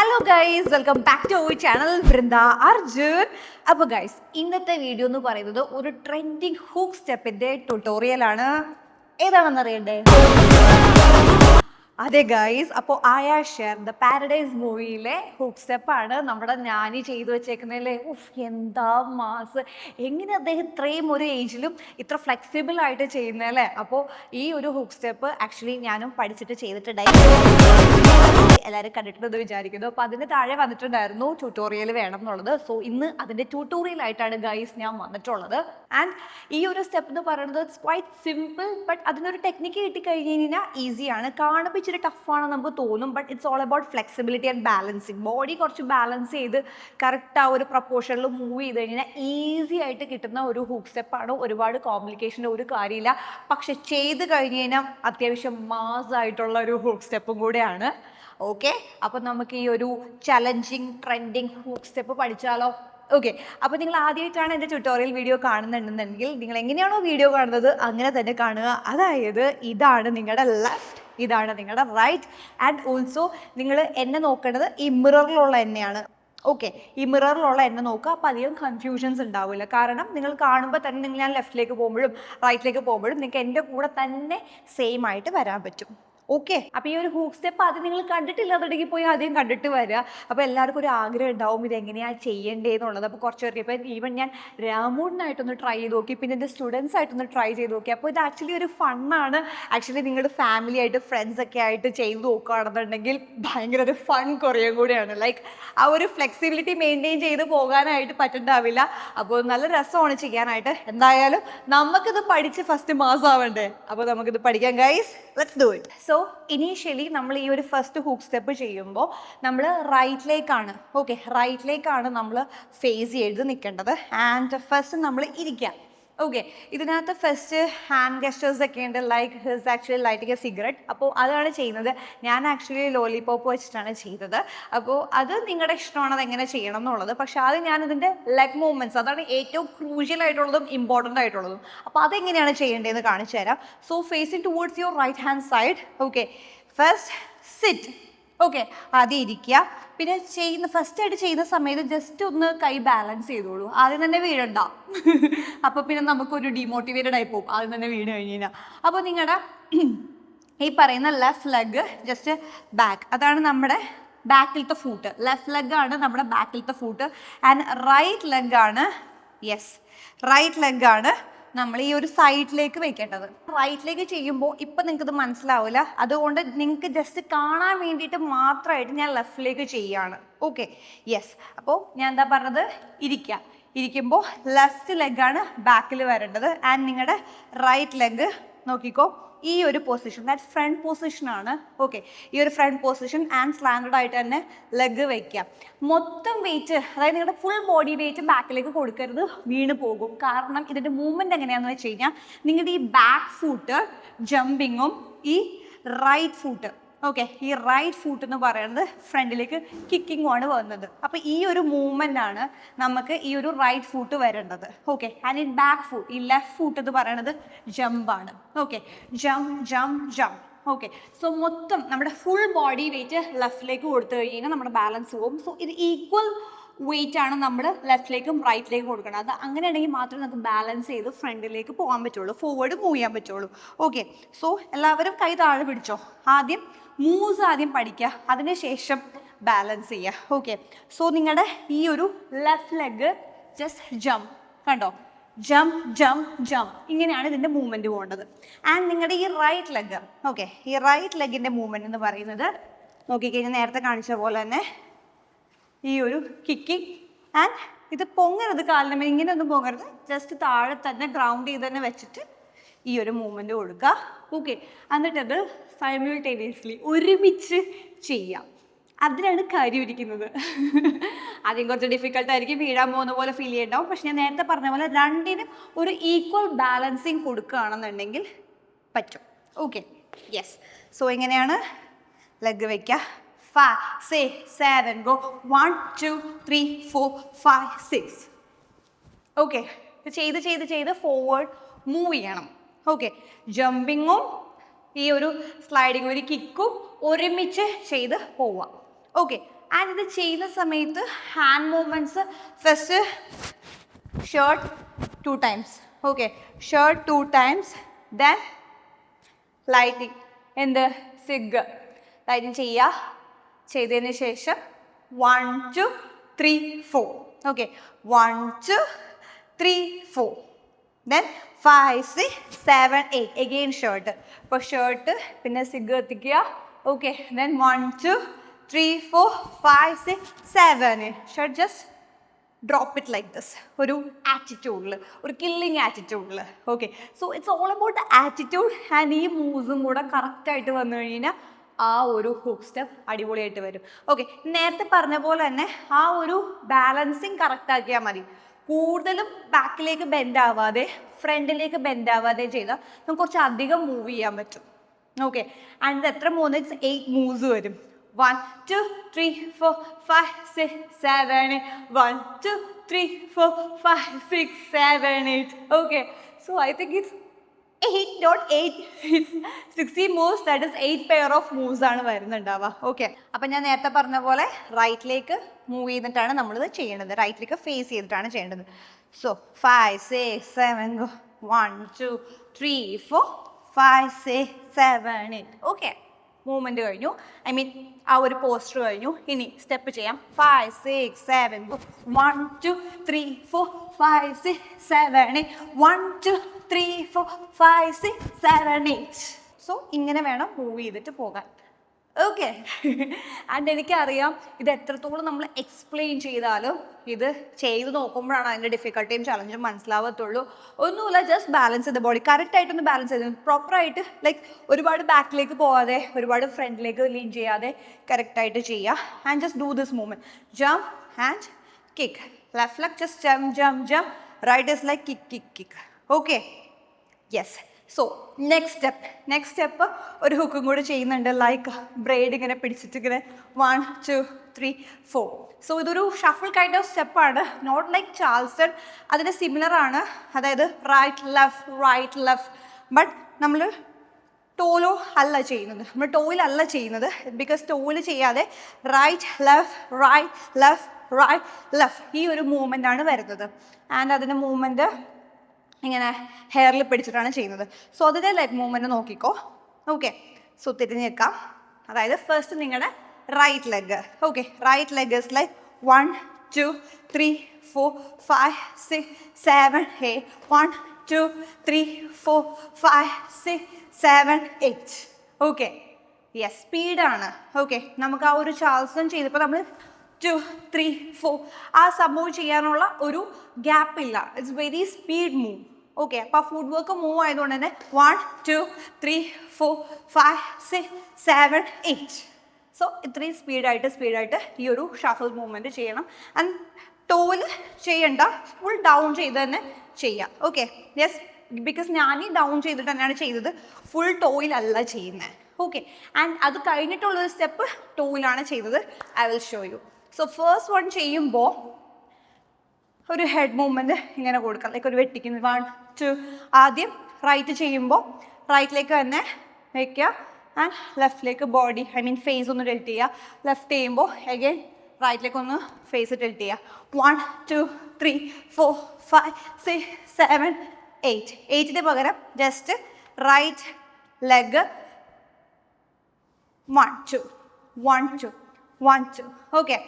Hello guys, welcome back to our channel Vrinda Arjun. അപ്പോൾ guys, ഇന്നത്തെ video എന്ന് പറയുന്നത് ഒരു ട്രെൻഡിങ് ഹൂക്ക് സ്റ്റെപ്പിന്റെ ട്യൂട്ടോറിയലാണ്. ഏതാണെന്ന് അറിയണ്ടേ? അതെ ഗൈസ്, അപ്പോൾ ആയാ ഷെയർ ദ പാരഡൈസ് മൂവിയിലെ ഹൂക്ക് സ്റ്റെപ്പാണ് നമ്മുടെ ഞാനി ചെയ്തു വെച്ചേക്കുന്നതിലെ. എന്താ മാസ്! എങ്ങനെ അദ്ദേഹം ഇത്രയും ഒരു ഏജിലും ഇത്ര ഫ്ലെക്സിബിൾ ആയിട്ട് ചെയ്യുന്നതല്ലേ. അപ്പോൾ ഈ ഒരു ഹൂക്ക് സ്റ്റെപ്പ് ആക്ച്വലി ഞാനും പഠിച്ചിട്ട് ചെയ്തിട്ടുണ്ടായിരുന്നു, എല്ലാവരും കണ്ടിട്ടുണ്ടെന്ന് വിചാരിക്കുന്നു. അപ്പോൾ അതിന് താഴെ വന്നിട്ടുണ്ടായിരുന്നു ട്യൂട്ടോറിയൽ വേണം എന്നുള്ളത്. സോ ഇന്ന് അതിൻ്റെ ട്യൂട്ടോറിയലായിട്ടാണ് ഗൈസ് ഞാൻ വന്നിട്ടുള്ളത്. ആൻഡ് ഈ ഒരു സ്റ്റെപ്പ് എന്ന് പറയുന്നത് ഇറ്റ്സ് ക്വൈറ്റ് സിമ്പിൾ, ബട്ട് അതിനൊരു ടെക്നിക്ക് കിട്ടിക്കഴിഞ്ഞ് കഴിഞ്ഞാൽ ഈസിയാണ്. കാണുമ്പോൾ ഇച്ചിരി ടഫാണ് നമുക്ക് തോന്നും, but it's all about flexibility and balancing. Body കുറച്ച് ബാലൻസ് ചെയ്ത് കറക്റ്റ് ആ ഒരു പ്രപ്പോർഷനിൽ മൂവ് ചെയ്ത് കഴിഞ്ഞാൽ ഈസി ആയിട്ട് കിട്ടുന്ന ഒരു ഹൂക്ക് സ്റ്റെപ്പാണ്. ഒരുപാട് കോംപ്ലിക്കേഷൻ്റെ ഒരു കാര്യമില്ല, പക്ഷെ ചെയ്ത് കഴിഞ്ഞ് കഴിഞ്ഞാൽ അത്യാവശ്യം മാസായിട്ടുള്ള ഒരു ഹൂക്ക് സ്റ്റെപ്പും കൂടെയാണ്. ഓക്കെ, അപ്പോൾ നമുക്ക് ഈ ഒരു ചലഞ്ചിങ് ട്രെൻഡിങ് ഹൂക്ക് സ്റ്റെപ്പ് പഠിച്ചാലോ? ഓക്കെ, അപ്പോൾ നിങ്ങൾ ആദ്യമായിട്ടാണ് എൻ്റെ ട്യൂട്ടോറിയൽ വീഡിയോ കാണുന്നുണ്ടെന്നുണ്ടെങ്കിൽ നിങ്ങൾ എങ്ങനെയാണോ വീഡിയോ കാണുന്നത് അങ്ങനെ തന്നെ കാണുക. അതായത് ഇതാണ് നിങ്ങളുടെ ലെഫ്റ്റ്, ഇതാണ് നിങ്ങളുടെ റൈറ്റ്. ആൻഡ് ഓൾസോ നിങ്ങൾ എന്നെ നോക്കേണ്ടത് ഈ മിററിലുള്ള എന്നെയാണ്. ഓക്കെ, ഈ മിററിലുള്ള എന്നെ നോക്കുക. അപ്പോൾ അധികം കൺഫ്യൂഷൻസ് ഉണ്ടാവില്ല. കാരണം നിങ്ങൾ കാണുമ്പോൾ തന്നെ നിങ്ങൾ ഞാൻ ലെഫ്റ്റിലേക്ക് പോകുമ്പോഴും റൈറ്റിലേക്ക് പോകുമ്പോഴും നിങ്ങൾക്ക് എൻ്റെ കൂടെ തന്നെ സെയിം ആയിട്ട് വരാൻ പറ്റും. ഓക്കെ, അപ്പോൾ ഈ ഒരു ഹൂക്ക് സ്റ്റെപ്പ് ആദ്യം നിങ്ങൾ കണ്ടിട്ടില്ലാന്നുണ്ടെങ്കിൽ പോയി ആദ്യം കണ്ടിട്ട് വരിക. അപ്പോൾ എല്ലാവർക്കും ഒരു ആഗ്രഹം ഉണ്ടാവും ഇതെങ്ങനെയാണ് ചെയ്യേണ്ടതെന്നുള്ളത്. അപ്പോൾ കുറച്ച് പേർക്ക് ഇപ്പം ഈവൻ ഞാൻ രാമൂടിനായിട്ടൊന്ന് ട്രൈ ചെയ്ത് നോക്കി, പിന്നെ എൻ്റെ സ്റ്റുഡൻസ് ആയിട്ടൊന്ന് ട്രൈ ചെയ്ത് നോക്കി. അപ്പോൾ ഇത് ആക്ച്വലി ഒരു ഫണ്ണാണ്. ആക്ച്വലി നിങ്ങളുടെ ഫാമിലി ആയിട്ട് ഫ്രണ്ട്സൊക്കെ ആയിട്ട് ചെയ്ത് നോക്കുകയാണെന്നുണ്ടെങ്കിൽ ഭയങ്കര ഒരു ഫൺ കുറയും കൂടെയാണ്. ലൈക്ക് ആ ഒരു ഫ്ലെക്സിബിലിറ്റി മെയിൻറ്റെയിൻ ചെയ്ത് പോകാനായിട്ട് പറ്റുന്നുണ്ടാവില്ല. അപ്പോൾ നല്ല രസമാണ് ചെയ്യാനായിട്ട്. എന്തായാലും നമുക്കിത് പഠിച്ച് ഫസ്റ്റ് മാസമാവണ്ടേ? അപ്പോൾ നമുക്കിത് പഠിക്കാം guys, let's do it. So initially നമ്മൾ ഈ ഒരു ഫസ്റ്റ് ഹൂക്ക് സ്റ്റെപ്പ് ചെയ്യുമ്പോൾ നമ്മൾ റൈറ്റിലേക്കാണ്, ഓക്കെ, റൈറ്റിലേക്കാണ് നമ്മൾ ഫേസ് ചെയ്ത് നിൽക്കേണ്ടത്. ആൻഡ് ഫസ്റ്റ് നമ്മൾ ഇരിക്കാം. ഓക്കെ, ഇതിനകത്ത് ഫസ്റ്റ് ഹാൻഡ് ഗെസ്റ്റേഴ്സ് ഒക്കെ ഉണ്ട്. Like his actually lighting A cigarette. അപ്പോൾ അതാണ് ചെയ്യുന്നത്. ഞാൻ ആക്ച്വലി ലോലിപോപ്പ് വെച്ചിട്ടാണ് ചെയ്തത്. അപ്പോൾ അത് നിങ്ങളുടെ ഇഷ്ടമാണ് അതെങ്ങനെ ചെയ്യണം എന്നുള്ളത്. പക്ഷേ ആദ്യം ഞാനിതിൻ്റെ ലെഗ് മൂവ്മെൻറ്റ്സ്, അതാണ് ഏറ്റവും ക്രൂഷ്യൽ ആയിട്ടുള്ളതും ഇമ്പോർട്ടൻ്റ് ആയിട്ടുള്ളതും. അപ്പോൾ അതെങ്ങനെയാണ് ചെയ്യേണ്ടതെന്ന് കാണിച്ചു തരാം. So facing towards your right hand side. Okay, first sit. Okay, ആദ്യം ഇരിക്കുക. പിന്നെ ഫസ്റ്റായിട്ട് ചെയ്യുന്ന സമയത്ത് ജസ്റ്റ് ഒന്ന് കൈ ബാലൻസ് ചെയ്തോളൂ. ആദ്യം തന്നെ വീഴണ്ട. അപ്പോൾ പിന്നെ നമുക്കൊരു ഡിമോട്ടിവേറ്റഡ് ആയി പോകും ആദ്യം തന്നെ വീണ് കഴിഞ്ഞ് കഴിഞ്ഞാൽ. അപ്പോൾ നിങ്ങളുടെ ഈ പറയുന്ന ലെഫ്റ്റ് ലെഗ് ജസ്റ്റ് ബാക്ക്, അതാണ് നമ്മുടെ ബാക്കിലത്തെ ഫൂട്ട്. ലെഫ്റ്റ് ലെഗാണ് നമ്മുടെ ബാക്കിലത്തെ ഫൂട്ട്. ആൻഡ് റൈറ്റ് ലെഗാണ്, യെസ്, റൈറ്റ് ലെഗാണ് നമ്മൾ ഈ ഒരു സൈഡിലേക്ക് വെക്കേണ്ടത്. റൈറ്റിലേക്ക് ചെയ്യുമ്പോൾ ഇപ്പം നിങ്ങൾക്കിത് മനസ്സിലാവില്ല, അതുകൊണ്ട് നിങ്ങൾക്ക് ജസ്റ്റ് കാണാൻ വേണ്ടിയിട്ട് മാത്രമായിട്ട് ഞാൻ ലെഫ്റ്റിലേക്ക് ചെയ്യുകയാണ്. Okay, yes. അപ്പോൾ ഞാൻ എന്താ പറഞ്ഞത്, ഇരിക്കുക. ഇരിക്കുമ്പോൾ ലെഫ്റ്റ് ലെഗാണ് ബാക്കിൽ വരേണ്ടത്. ആൻഡ് നിങ്ങളുടെ റൈറ്റ് ലെഗ് നോക്കിക്കോ, ഈ ഒരു പൊസിഷൻ, ദാറ്റ് ഫ്രണ്ട് പൊസിഷനാണ്. ഓക്കെ, ഈ ഒരു ഫ്രണ്ട് പൊസിഷൻ ആൻഡ് സ്ലാൻഡഡ് ആയിട്ട് തന്നെ ലെഗ് വയ്ക്കുക. മൊത്തം വെയിറ്റ്, അതായത് നിങ്ങളുടെ ഫുൾ ബോഡി വെയിറ്റ് ബാക്കിലേക്ക് കൊടുക്കരുത്, വീണ് പോകും. കാരണം ഇതിൻ്റെ മൂവ്മെൻറ്റ് എങ്ങനെയാണെന്ന് വെച്ച് കഴിഞ്ഞാൽ നിങ്ങളുടെ ഈ ബാക്ക് ഫൂട്ട് ജമ്പിങ്ങും ഈ റൈറ്റ് ഫൂട്ട്, ഓക്കെ, ഈ റൈറ്റ് ഫൂട്ട് എന്ന് പറയുന്നത് ഫ്രണ്ടിലേക്ക് കിക്കിങ്ങുമാണ് വന്നത്. അപ്പോൾ ഈ ഒരു മൂവ്മെൻ്റ് ആണ് നമുക്ക് ഈ ഒരു റൈറ്റ് ഫൂട്ട് വരേണ്ടത്. ഓക്കെ, ആൻഡ് ഈ ബാക്ക് ഫൂട്ട്, ഈ ലെഫ്റ്റ് ഫൂട്ട് എന്ന് പറയുന്നത് ജമ്പാണ്. Okay, jump jump jump. Okay, so മൊത്തം നമ്മുടെ ഫുൾ ബോഡി വെയിറ്റ് ലെഫ്റ്റിലേക്ക് കൊടുത്തു കഴിഞ്ഞാൽ നമ്മുടെ ബാലൻസ് പോകും. സോ ഇത് ഈക്വൽ വെയിറ്റ് ആണ് നമ്മൾ ലെഫ്റ്റിലേക്കും റൈറ്റിലേക്കും കൊടുക്കണം. അത് അങ്ങനെയാണെങ്കിൽ മാത്രമേ നമുക്ക് ബാലൻസ് ചെയ്ത് ഫ്രണ്ടിലേക്ക് പോകാൻ പറ്റുള്ളൂ, ഫോർവേഡ് മൂവ് ചെയ്യാൻ പറ്റുള്ളൂ. ഓക്കെ, സോ എല്ലാവരും കൈ താഴെ പിടിച്ചോ. ആദ്യം മൂവ്സ് ആദ്യം പഠിക്കുക, അതിനുശേഷം ബാലൻസ് ചെയ്യുക. ഓക്കെ, സോ നിങ്ങളുടെ ഈ ഒരു ലെഫ്റ്റ് ലെഗ് ജസ്റ്റ് ജംപ്, കണ്ടോ, ജംപ് ജംപ് ജംപ്, ഇങ്ങനെയാണ് ഇതിൻ്റെ മൂവ്മെൻറ്റ് പോകേണ്ടത്. ആൻഡ് നിങ്ങളുടെ ഈ റൈറ്റ് ലെഗ്, ഓക്കെ, ഈ റൈറ്റ് ലെഗിൻ്റെ മൂവ്മെൻറ്റ് എന്ന് പറയുന്നത് നോക്കിക്കഴിഞ്ഞാൽ നേരത്തെ കാണിച്ച പോലെ തന്നെ ഈ ഒരു കിക്കിങ്. ആൻഡ് ഇത് പൊങ്ങരുത്, കാലിന് ഇങ്ങനെയൊന്നും പൊങ്ങരുത്, ജസ്റ്റ് താഴെ തന്നെ ഗ്രൗണ്ട് ചെയ്ത് തന്നെ വെച്ചിട്ട് ഈ ഒരു മൂവ്മെൻറ്റ് കൊടുക്കുക. ഓക്കെ, എന്നിട്ടത് സൈമിൾട്ടേനിയസ്ലി ഒരുമിച്ച് ചെയ്യാം. അതിനാണ് കാര്യം ഇരിക്കുന്നത്. ആദ്യം കുറച്ച് ഡിഫിക്കൽട്ടായിരിക്കും, വീഴാൻ പോകുന്ന പോലെ ഫീൽ ചെയ്യണ്ടാവും. പക്ഷെ ഞാൻ നേരത്തെ പറഞ്ഞ പോലെ രണ്ടിനും ഒരു ഈക്വൽ ബാലൻസിങ് കൊടുക്കുകയാണെന്നുണ്ടെങ്കിൽ പറ്റും. Okay, yes. സോ എങ്ങനെയാണ് ലെഗ് വയ്ക്കുക, 5 6 7 go 1 2 3 4 5 6. ഓക്കെ, ചെയ്ത് ചെയ്ത് ചെയ്ത് ഫോർവേഡ് മൂവ് ചെയ്യണം. ഓക്കെ, ജമ്പിങ്ങും ഈ ഒരു സ്ലൈഡിങ്, ഒരു കിക്കും ഒരുമിച്ച് ചെയ്ത് പോവാം. ഓക്കെ, ആൻഡ് ഇത് ചെയ്യുന്ന സമയത്ത് hand movements first shirt 2 times. Okay, shirt 2 times, then lighting എന്ത് സിഗ് ലൈറ്റിംഗ് ചെയ്യുക. ചെയ്തതിന് ശേഷം 1 2 3 4. Okay, 1 2 3 4, then 5 6 7 8. Again start. അപ്പോൾ ഷർട്ട് പിന്നെ സിഗ് എത്തിക്കുക. Okay, then 1 2 3 4 5 6 7. Start just drop it like this, ഒരു ആറ്റിറ്റ്യൂഡിൽ, ഒരു കില്ലിങ് ആറ്റിറ്റ്യൂഡിൽ. Okay, so it's all about the attitude. And ഈ മൂവ്സും കൂടെ കറക്റ്റായിട്ട് വന്നു കഴിഞ്ഞാൽ ആ ഒരു ഹുക്ക് സ്റ്റെപ്പ് അടിപൊളിയായിട്ട് വരും. ഓക്കെ, നേരത്തെ പറഞ്ഞ പോലെ തന്നെ ആ ഒരു ബാലൻസിങ് കറക്റ്റ് ആക്കിയാൽ മതി. കൂടുതലും ബാക്കിലേക്ക് ബെൻഡ് ആവാതെ ഫ്രണ്ടിലേക്ക് ബെൻഡ് ആവാതെ ചെയ്താൽ നമുക്ക് കുറച്ച് അധികം മൂവ് ചെയ്യാൻ പറ്റും. ഓക്കെ, ആൻഡ് ഇത് എത്ര മൂന്ന് 8 മൂവ്സ് വരും. 1 2 3 4 5 6 7 8. 1 2 3 4 5 6 7 8. Okay, so I think it's 8 not 8, it's 60 moves, that is 8 pair of moves ആണ് വരുന്നുണ്ടാവുക. ഓക്കെ, അപ്പം ഞാൻ നേരത്തെ പറഞ്ഞ പോലെ റൈറ്റിലേക്ക് മൂവ് ചെയ്തിട്ടാണ് നമ്മളിത് ചെയ്യേണ്ടത്, റൈറ്റിലേക്ക് ഫേസ് ചെയ്തിട്ടാണ് ചെയ്യേണ്ടത്. So 5 6 7 go. 1 2 3 4 5 6 7 8. ഓക്കെ, മൂവ്മെൻറ്റ് കഴിഞ്ഞു, ഐ മീൻ ആ ഒരു പോസ്റ്റർ കഴിഞ്ഞു. ഇനി സ്റ്റെപ്പ് ചെയ്യാം. 5 6 7 go. 1 2 3 4 5 6 7 8. 1 2 3 4 5 6 7 8. സോ ഇങ്ങനെ വേണം മൂവ് ചെയ്തിട്ട് പോകാൻ. ഓക്കെ, ആൻഡ് എനിക്കറിയാം ഇത് എത്രത്തോളം നമ്മൾ എക്സ്പ്ലെയിൻ ചെയ്താലും ഇത് ചെയ്ത് നോക്കുമ്പോഴാണ് അതിൻ്റെ ഡിഫിക്കൽട്ടിയും ചലഞ്ചും മനസ്സിലാവത്തുള്ളൂ. ഒന്നുമില്ല, ജസ്റ്റ് ബാലൻസ് ചെയ്ത ബോഡി കറക്റ്റായിട്ടൊന്ന് ബാലൻസ് ചെയ്ത് പ്രോപ്പറായിട്ട്, ലൈക്ക് ഒരുപാട് ബാക്കിലേക്ക് പോകാതെ ഒരുപാട് ഫ്രണ്ടിലേക്ക് ലീൻ ചെയ്യാതെ കറക്റ്റായിട്ട് ചെയ്യുക. And just do this movement, jump and kick. Left leg just jump jump jump, right is like kick kick kick. Okay, yes. So next step ഒരു ഹുക്കും കൂടെ ചെയ്യുന്നുണ്ട്, ലൈക്ക് ബ്രെയ്ഡ് ഇങ്ങനെ പിടിച്ചിട്ട് ഇങ്ങനെ 1 2 3 4. സോ ഇതൊരു ഷഫിൾ കൈൻഡ് ഓഫ് സ്റ്റെപ്പാണ്, not like Charleston. അതിന് സിമിലർ ആണ്, അതായത് റൈറ്റ് ലെഫ്റ്റ്. ബട്ട് നമ്മൾ ടോയിലല്ല ചെയ്യുന്നത്, നമ്മൾ ടോയിലല്ല ചെയ്യുന്നത്. ബിക്കോസ് ടോയിൽ ചെയ്യാതെ റൈറ്റ് ലെഫ്റ്റ് ഈ ഒരു മൂവ്മെൻ്റ് ആണ് വരുന്നത്. ആൻഡ് അതിൻ്റെ മൂവ്മെൻറ്റ് ഇങ്ങനെ ഹെയറിൽ പിടിച്ചിട്ടാണ് ചെയ്യുന്നത്. സോ അതിൻ്റെ ലെഗ് മൂവ്മെൻറ്റ് നോക്കിക്കോ. ഓക്കെ, സോ തിരിഞ്ഞ് നിൽക്കാം. അതായത് ഫസ്റ്റ് നിങ്ങളുടെ right leg. Okay, right leg is like 1 2 3 4 5 6 7 8. 1 2 3 4 5 6 7 8. Okay, yes, സ്പീഡാണ്. ഓക്കെ, നമുക്ക് ആ ഒരു ചാൾസൺ ചെയ്തപ്പോൾ നമ്മൾ 2 3 4 ആ സംഭവം ചെയ്യാനുള്ള ഒരു ഗ്യാപ്പില്ല. It's very speed move. Okay, അപ്പോൾ ആ ഫുഡ് വർക്ക് മൂവ് ആയതുകൊണ്ട് തന്നെ 1 2 3 4 5 6 7 8. സോ ഇത്രയും സ്പീഡായിട്ട് ഈ ഒരു ഷഫിൾ മൂവ്മെൻറ്റ് ചെയ്യണം. ആൻഡ് ടോയിൽ ചെയ്യണ്ട, ഫുൾ ഡൗൺ ചെയ്ത് തന്നെ ചെയ്യാം. ഓക്കെ, യെസ്, ബിക്കോസ് ഞാൻ ഈ ഡൗൺ ചെയ്തിട്ട് തന്നെയാണ് ചെയ്തത്, ഫുൾ ടോയിലല്ല ചെയ്യുന്നത്. ഓക്കെ, ആൻഡ് അത് കഴിഞ്ഞിട്ടുള്ളൊരു സ്റ്റെപ്പ് ടോയിലാണ് ചെയ്തത്. I will show you. So first one ചെയ്യുമ്പോൾ ഒരു ഹെഡ് മൂവ്മെൻറ്റ് ഇങ്ങനെ കൊടുക്കാം, ലൈക്ക് ഒരു വെട്ടിക്കുന്നു. 1 2. ആദ്യം റൈറ്റ് ചെയ്യുമ്പോൾ റൈറ്റിലേക്ക് തന്നെ വയ്ക്കുക, ആൻഡ് ലെഫ്റ്റിലേക്ക് ബോഡി, ഐ മീൻ ഫേസ് ഒന്ന് ടിൽറ്റ് ചെയ്യുക. ലെഫ്റ്റ് ചെയ്യുമ്പോൾ അഗൈൻ റൈറ്റിലേക്ക് ഒന്ന് ഫേസ് ടിൽറ്റ് ചെയ്യുക. 1 2 3 4 5 6 7 8. 8ന് പകരം just right leg 1 2 1 2 1 2. Okay,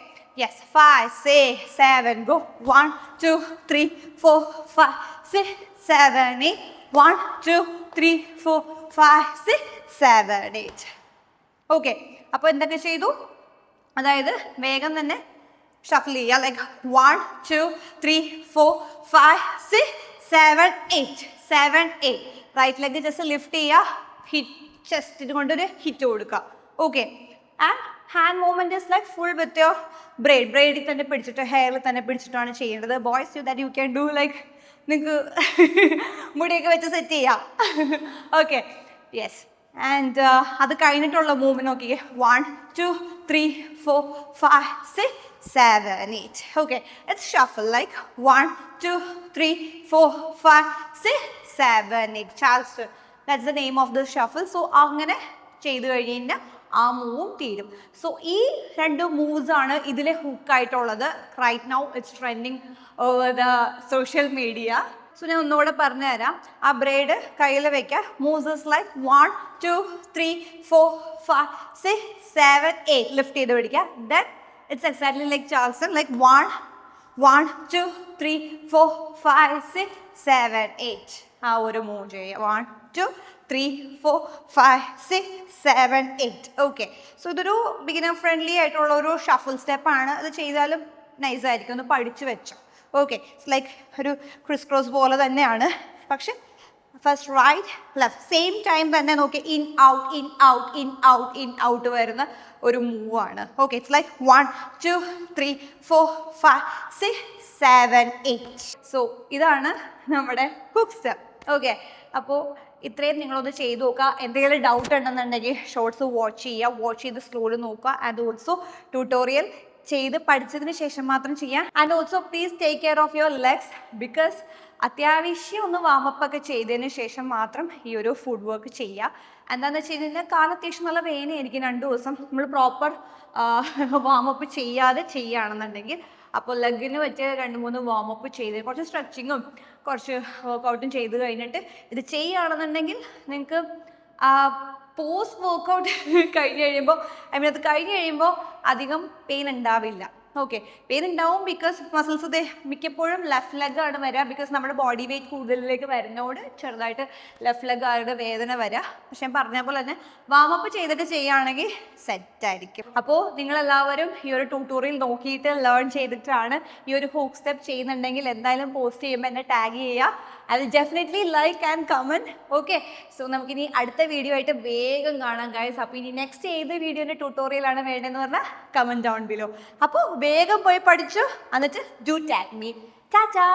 yes, 5 6 7 go. 1 2 3 4 5 6 7 8. 1 2 3 4 5 6 7 8. Okay, അപ്പോൾ എന്തൊക്കെ ചെയ്തു? അതായത് വേഗം തന്നെ ഷഫിൾ ചെയ്യുക, like 1 2 3 4 5 6 7 8. 7 8. Right leg just lift ചെയ്യുക, ഹിറ്റ് ചെസ്റ്റിന് കൊണ്ടൊരു ഹിറ്റ് കൊടുക്കുക. Okay, and hand movement is like full with your ബ്രെയ്ഡിൽ തന്നെ പിടിച്ചിട്ട് ഹെയറിൽ തന്നെ പിടിച്ചിട്ടാണ് ചെയ്യേണ്ടത്. Boys you that you can do like നിങ്ങൾക്ക് മുടിയൊക്കെ വെച്ച് സെറ്റ് ചെയ്യാം. Okay, yes. ആൻഡ് അത് കഴിഞ്ഞിട്ടുള്ള മൂവ്മെൻറ്റ് നോക്കിയേ. 1 2 3 4 5 6 7 8. Okay, it's shuffle like 1 2 3 4 5 6 7 8. Charleston, that's the name of the shuffle. So അങ്ങനെ ചെയ്തു കഴിഞ്ഞാൽ ആ മൂവും തീരും. സോ ഈ 2 മൂവ്സ് ആണ് ഇതിലെ ഹുക്കായിട്ടുള്ളത്. Right now it's trending over the social media. So ഞാൻ ഒന്നുകൂടെ പറഞ്ഞുതരാം. ആ ബ്രേഡ് കയ്യിൽ വെക്കുക. മൂവ്സ് ഇസ് ലൈക്ക് 1 2 3 4 5 6 7 8 ലിഫ്റ്റ് ചെയ്ത് പിടിക്കുക. Then it's exactly like Charlson, like 1 1 2 3 4 5 6 7 8 ആ ഒരു മൂവ് ചെയ്യുക. 1 2 3 4 5 6 7 8. ഓക്കെ, സോ ഇതൊരു ബിഗിനർ ഫ്രണ്ട്ലി ആയിട്ടുള്ള ഒരു ഷഫിൾ സ്റ്റെപ്പാണ്. ഇത് ചെയ്താലും നൈസായിരിക്കും, ഒന്ന് പഠിച്ചു വെച്ചോ. ഓക്കെ, ഇറ്റ്സ് ലൈക്ക് ഒരു ക്രിസ് ക്രോസ് പോലെ തന്നെയാണ്, പക്ഷെ first right left same time തന്നെ നോക്കി in out in out in out in out വരുന്ന ഒരു മൂവാണ്. Okay, it's like 1 2 3 4 5 6 7 8. സോ ഇതാണ് നമ്മുടെ ഹുക്ക് സ്റ്റെപ്പ്. ഓക്കെ, അപ്പോൾ ഇത്രയും നിങ്ങളൊന്ന് ചെയ്ത് നോക്കുക. എന്തെങ്കിലും ഡൗട്ട് ഉണ്ടെന്നുണ്ടെങ്കിൽ ഷോർട്സ് വാച്ച് ചെയ്യുക, വാച്ച് ചെയ്ത് സ്ലോയിൽ നോക്കുക. ആൻഡ് ഓൾസോ ട്യൂട്ടോറിയൽ ചെയ്ത് പഠിച്ചതിന് ശേഷം മാത്രം ചെയ്യാം. And also please take care of your legs, because അത്യാവശ്യം ഒന്ന് വാമപ്പൊക്കെ ചെയ്തതിന് ശേഷം മാത്രം ഈ ഒരു ഫുഡ് വർക്ക് ചെയ്യുക. എന്താണെന്ന് വെച്ച് കഴിഞ്ഞാൽ കാലം അത്യാവശ്യം നല്ല വേദനയായിരിക്കും 2 ദിവസം നമ്മൾ പ്രോപ്പർ വാമപ്പ് ചെയ്യാതെ ചെയ്യുകയാണെന്നുണ്ടെങ്കിൽ. അപ്പോൾ ലെഗിന് വെച്ച് 2-3 വാമപ്പ് ചെയ്ത് കുറച്ച് സ്ട്രെച്ചിങ്ങും കുറച്ച് വർക്കൗട്ടും ചെയ്ത് കഴിഞ്ഞിട്ട് ഇത് ചെയ്യുകയാണെന്നുണ്ടെങ്കിൽ നിങ്ങൾക്ക് പോസ്റ്റ് വർക്കൗട്ട് കഴിഞ്ഞ് കഴിയുമ്പോൾ അത് കഴിഞ്ഞ് കഴിയുമ്പോൾ അധികം പെയിൻ ഉണ്ടാവില്ല. ഓക്കെ, പെയിൻ ഉണ്ടാവും ബിക്കോസ് മസിൽസ് മിക്കപ്പോഴും ലെഫ്റ്റ് ലെഗാണ് വരിക. ബിക്കോസ് നമ്മുടെ ബോഡി വെയിറ്റ് കൂടുതലിലേക്ക് വരുന്നതോട് ചെറുതായിട്ട് ലെഫ്റ്റ് ലെഗാണ് വേദന വരിക. പക്ഷെ ഞാൻ പറഞ്ഞ പോലെ തന്നെ വാമപ്പ് ചെയ്തിട്ട് ചെയ്യുകയാണെങ്കിൽ സെറ്റായിരിക്കും. അപ്പോൾ നിങ്ങളെല്ലാവരും ഈ ഒരു ട്യൂട്ടോറിയൽ നോക്കിയിട്ട് ലേൺ ചെയ്തിട്ടാണ് ഈ ഒരു ഹൂക്ക് സ്റ്റെപ്പ് ചെയ്യുന്നുണ്ടെങ്കിൽ എന്തായാലും പോസ്റ്റ് ചെയ്യുമ്പോൾ എന്നെ ടാഗ് ചെയ്യുക. അത് definitely like and comment. Okay, so നമുക്കിനി അടുത്ത വീഡിയോ ആയിട്ട് വേഗം കാണാം ഗൈസ്. അപ്പോൾ ഇനി നെക്സ്റ്റ് ഏത് വീഡിയോൻ്റെ ട്യൂട്ടോറിയലാണ് വേണ്ടതെന്ന് പറഞ്ഞാൽ കമൻറ്റ് ഡൗൺ ബിലോ. അപ്പോൾ വേഗം പോയി പഠിച്ചു, എന്നിട്ട് ഡു ടാഗ് മീ. ടാറ്റാ.